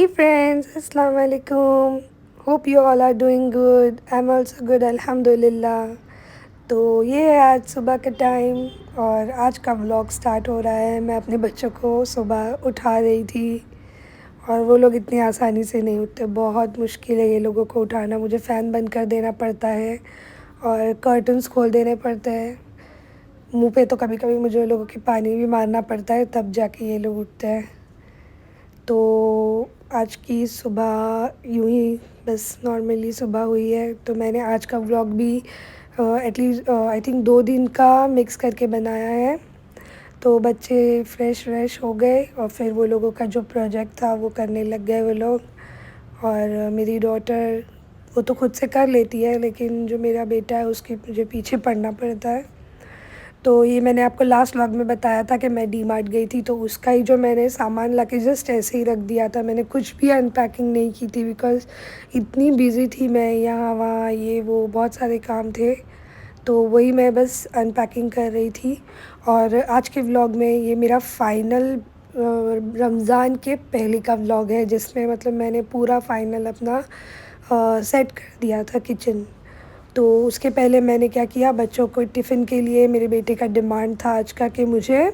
Hey friends, Assalamu alaikum. Hope you all are doing good. I'm also good, अल्हम्दुलिल्लाह। तो ये है आज सुबह का टाइम और आज का व्लॉग स्टार्ट हो रहा है। मैं अपने बच्चों को सुबह उठा रही थी और वो लोग इतनी आसानी से नहीं उठते, बहुत मुश्किल है ये लोगों को उठाना। मुझे फ़ैन बंद कर देना पड़ता है और कर्टन्स खोल देने पड़ते हैं। मुँह पे तो कभी कभी मुझे वो लोगों के पानी भी मारना पड़ता है, तब जाके ये लोग उठते हैं। तो आज की सुबह यूँ ही बस नॉर्मली सुबह हुई है, तो मैंने आज का व्लॉग भी एटलीस्ट आई थिंक 2 दिन का मिक्स करके बनाया है। तो बच्चे फ्रेश हो गए और फिर वो लोगों का जो प्रोजेक्ट था वो करने लग गए वो लोग। और मेरी डॉटर वो तो खुद से कर लेती है, लेकिन जो मेरा बेटा है उसके मुझे पीछे पड़ना पड़ता है। तो ये मैंने आपको लास्ट व्लॉग में बताया था कि मैं डीमार्ट गई थी, तो उसका ही जो मैंने सामान लाके जस्ट ऐसे ही रख दिया था। मैंने कुछ भी अनपैकिंग नहीं की थी बिकॉज़ इतनी बिज़ी थी मैं, यहाँ वहाँ ये वो बहुत सारे काम थे। तो वही मैं बस अनपैकिंग कर रही थी। और आज के व्लॉग में ये मेरा फ़ाइनल रमज़ान के पहले का व्लॉग है, जिसमें मतलब मैंने पूरा फ़ाइनल अपना सेट कर दिया था किचन। तो उसके पहले मैंने क्या किया, बच्चों को टिफ़िन के लिए मेरे बेटे का डिमांड था आज का कि मुझे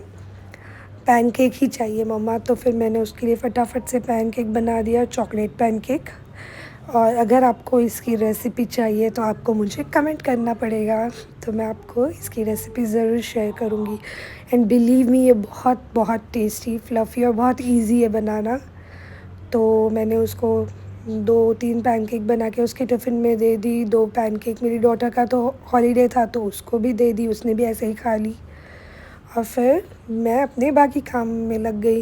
पैनकेक ही चाहिए मम्मा, तो फिर मैंने उसके लिए फटाफट से पैनकेक बना दिया, चॉकलेट पैनकेक। और अगर आपको इसकी रेसिपी चाहिए तो आपको मुझे कमेंट करना पड़ेगा, तो मैं आपको इसकी रेसिपी ज़रूर शेयर करूँगी। एंड बिलीव मी, ये बहुत बहुत टेस्टी, फ्लफ़ी और बहुत ईज़ी है बनाना। तो मैंने उसको 2-3 पैनकेक बना के उसके टिफ़िन में दे दी। 2 पैनकेक मेरी डॉटर का तो हॉलिडे था तो उसको भी दे दी, उसने भी ऐसे ही खा ली। और फिर मैं अपने बाकी काम में लग गई।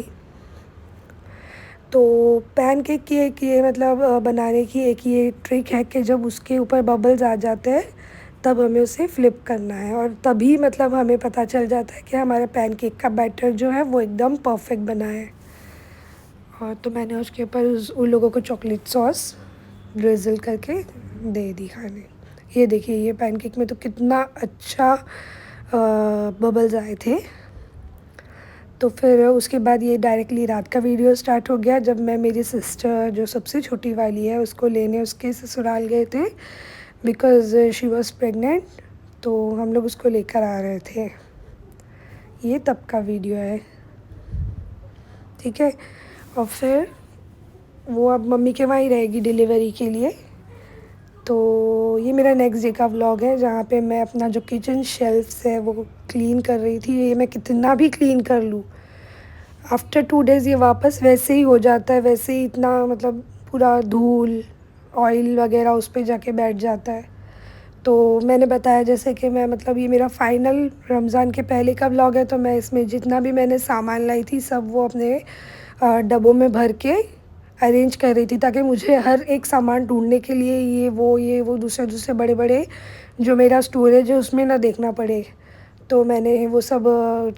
तो पैनकेक की एक ये मतलब बनाने की एक ये ट्रिक है कि जब उसके ऊपर बबल्स आ जाते हैं तब हमें उसे फ्लिप करना है, और तभी मतलब हमें पता चल जाता है कि हमारा पैनकेक का बैटर जो है वो एकदम परफेक्ट बना है। और तो मैंने उसके ऊपर उन लोगों को चॉकलेट सॉस ड्रिज़ल करके दे दी खाने। ये देखिए, ये पैनकेक में तो कितना अच्छा बबल्स आए थे। तो फिर उसके बाद ये डायरेक्टली रात का वीडियो स्टार्ट हो गया, जब मैं मेरी सिस्टर जो सबसे छोटी वाली है उसको लेने उसके ससुराल गए थे बिकॉज़ शी वाज़ प्रेग्नेंट। तो हम लोग उसको लेकर आ रहे थे। ये तब का वीडियो है, ठीक है। और फिर वो अब मम्मी के वहाँ ही रहेगी डिलीवरी के लिए। तो ये मेरा नेक्स्ट डे का व्लॉग है, जहाँ पे मैं अपना जो किचन शेल्फ्स है वो क्लीन कर रही थी। ये मैं कितना भी क्लीन कर लूँ, आफ्टर 2 डेज़ ये वापस वैसे ही हो जाता है, वैसे ही इतना मतलब पूरा धूल ऑयल वगैरह उस पे जाके बैठ जाता है। तो मैंने बताया जैसे कि मैं मतलब ये मेरा फ़ाइनल रमज़ान के पहले का व्लॉग है, तो मैं इसमें जितना भी मैंने सामान लाई थी सब वो अपने डब्बों में भर के अरेंज कर रही थी, ताकि मुझे हर एक सामान ढूँढने के लिए ये वो दूसरे बड़े-बड़े जो मेरा स्टोरेज है उसमें ना देखना पड़े। तो मैंने वो सब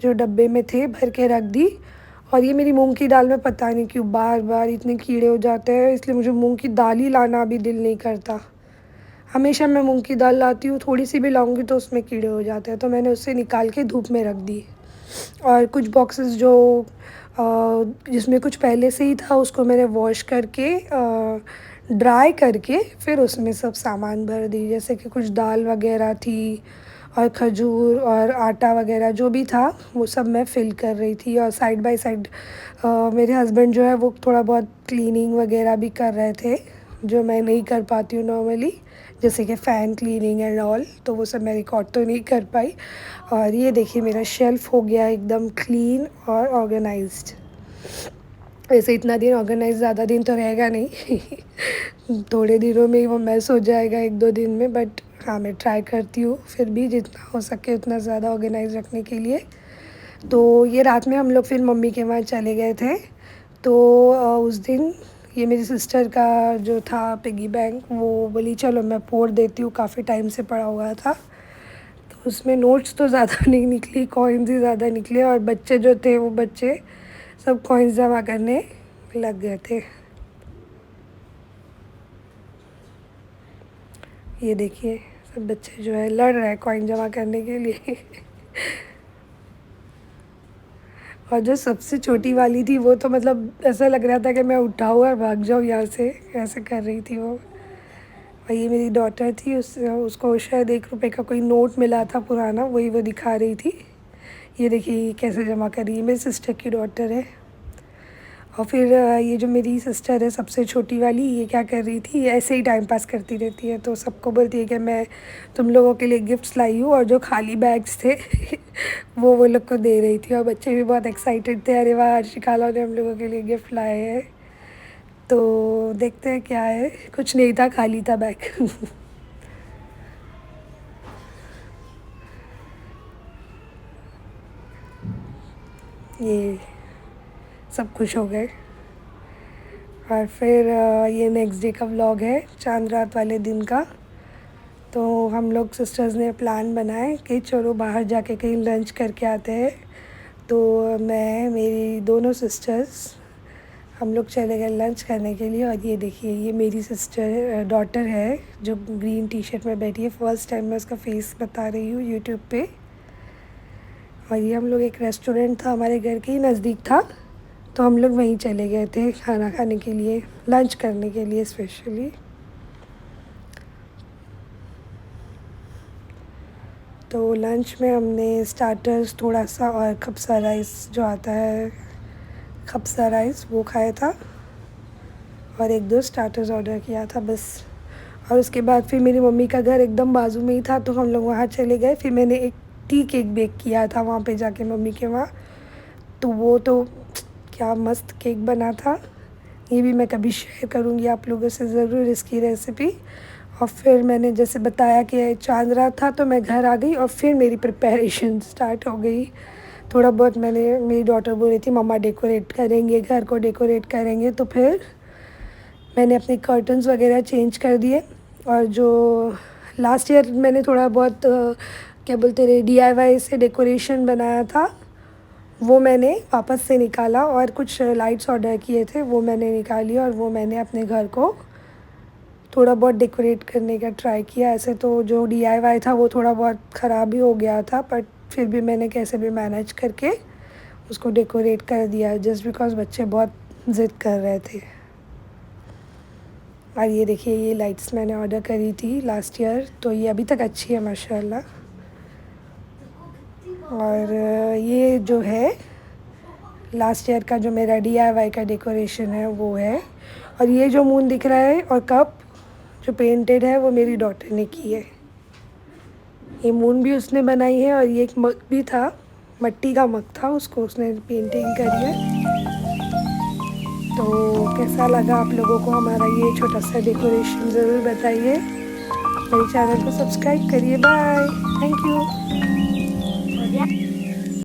जो डब्बे में थे भर के रख दी। और ये मेरी मूँग की दाल में पता नहीं क्यों बार-बार इतने कीड़े हो जाते हैं, इसलिए मुझे मूँग की दाल ही लाना अभी दिल नहीं करता। हमेशा मैं मूँग की दाल लाती हूँ, थोड़ी-सी भी लाऊँगी तो उसमें कीड़े हो जाते हैं, तो मैंने उसे निकाल के धूप में रख दी। और कुछ बॉक्सेस जो जिसमें कुछ पहले से ही था उसको मैंने वॉश करके ड्राई करके फिर उसमें सब सामान भर दी, जैसे कि कुछ दाल वगैरह थी और खजूर और आटा वगैरह जो भी था वो सब मैं फ़िल कर रही थी। और साइड बाय साइड मेरे हस्बैंड जो है वो थोड़ा बहुत क्लीनिंग वगैरह भी कर रहे थे, जो मैं नहीं कर पाती हूँ नॉर्मली, जैसे कि फ़ैन क्लीनिंग एंड ऑल, तो वो सब मैं रिकॉर्ड तो नहीं कर पाई। और ये देखिए मेरा शेल्फ़ हो गया एकदम क्लीन और ऑर्गेनाइज्ड। वैसे इतना दिन ऑर्गेनाइज़ ज़्यादा दिन तो रहेगा नहीं थोड़े दिनों में ही वो मेस हो जाएगा 1-2 दिन में, बट हाँ मैं ट्राई करती हूँ फिर भी जितना हो सके उतना ज़्यादा ऑर्गेनाइज़ रखने के लिए। तो ये रात में हम लोग फिर मम्मी के वहाँ चले गए थे। तो उस दिन ये मेरी सिस्टर का जो था पिगी बैंक, वो बोली चलो मैं फोड़ देती हूँ, काफ़ी टाइम से पड़ा हुआ था। तो उसमें नोट्स तो ज़्यादा नहीं निकली, कॉइन्स ही ज़्यादा निकले, और बच्चे जो थे वो बच्चे सब कॉइन्स जमा करने लग गए थे। ये देखिए सब बच्चे जो है लड़ रहे हैं कॉइन जमा करने के लिए और जो सबसे छोटी वाली थी वो तो मतलब ऐसा लग रहा था कि मैं उठाऊँ और भाग जाऊँ यहाँ से, ऐसे कर रही थी वो। और ये मेरी डॉटर थी, उसको शायद 1 रुपए का कोई नोट मिला था पुराना, वही वो दिखा रही थी। ये देखिए ये कैसे जमा कर रही है, मेरी सिस्टर की डॉटर है। और फिर ये जो मेरी सिस्टर है सबसे छोटी वाली, ये क्या कर रही थी, ये ऐसे ही टाइम पास करती रहती है। तो सबको बोलती है कि मैं तुम लोगों के लिए गिफ्ट्स लाई हूँ, और जो खाली बैग्स थे वो लोग को दे रही थी। और बच्चे भी बहुत एक्साइटेड थे, अरे वाह शिकाला ने हम लोगों के लिए गिफ्ट लाए हैं। तो देखते हैं क्या है, कुछ नहीं था, खाली था बैग ये सब खुश हो गए। और फिर ये नेक्स्ट डे का व्लॉग है, चांद रात वाले दिन का। तो हम लोग सिस्टर्स ने प्लान बनाए कि चलो बाहर जाके कहीं लंच करके आते हैं। तो मैं, मेरी दोनों सिस्टर्स, हम लोग चले गए लंच करने के लिए। और ये देखिए ये मेरी सिस्टर डॉटर है जो ग्रीन टी शर्ट में बैठी है। फर्स्ट टाइम मैं उसका फेस बता रही हूँ यूट्यूब पे। और ये हम लोग, एक रेस्टोरेंट था हमारे घर के ही नज़दीक था, तो हम लोग वहीं चले गए थे खाना खाने के लिए, लंच करने के लिए स्पेशली। तो लंच में हमने स्टार्टर्स थोड़ा सा और खप्सा राइस जो आता है, खप्सा राइस वो खाया था, और 1-2 स्टार्टर्स ऑर्डर किया था बस। और उसके बाद फिर मेरी मम्मी का घर एकदम बाजू में ही था, तो हम लोग वहाँ चले गए। फिर मैंने एक टी केक बेक किया था वहाँ पे जाके मम्मी के वहाँ, तो वो तो क्या मस्त केक बना था। ये भी मैं कभी शेयर करूँगी आप लोगों से ज़रूर इसकी रेसिपी। और फिर मैंने जैसे बताया कि चांद रात था, तो मैं घर आ गई और फिर मेरी प्रिपरेशन स्टार्ट हो गई। थोड़ा बहुत मैंने, मेरी डॉटर बोल रही थी मम्मा डेकोरेट करेंगे, घर को डेकोरेट करेंगे, तो फिर मैंने अपने कर्टन्स वगैरह चेंज कर दिए। और जो लास्ट ईयर मैंने थोड़ा बहुत क्या बोलते रहे DIY से डेकोरेशन बनाया था, वो मैंने वापस से निकाला। और कुछ लाइट्स ऑर्डर किए थे, वो मैंने निकाली, और वो मैंने अपने घर को थोड़ा बहुत डेकोरेट करने का ट्राई किया। ऐसे तो जो DIY था वो थोड़ा बहुत ख़राब ही हो गया था, बट फिर भी मैंने कैसे भी मैनेज करके उसको डेकोरेट कर दिया, जस्ट बिकॉज़ बच्चे बहुत ज़िद कर रहे थे। और ये देखिए ये लाइट्स मैंने ऑर्डर करी थी लास्ट ईयर, तो ये अभी तक अच्छी है माशाल्लाह। और ये जो है लास्ट ईयर का जो मेरा DIY का डेकोरेशन है वो है। और ये जो मून दिख रहा है और कप जो पेंटेड है वो मेरी डॉटर ने की है। ये मून भी उसने बनाई है, और ये एक मग भी था, मिट्टी का मग था, उसको उसने पेंटिंग करी है। तो कैसा लगा आप लोगों को हमारा ये छोटा सा डेकोरेशन, ज़रूर बताइए। मेरे चैनल को सब्सक्राइब करिए। Bye, thank you.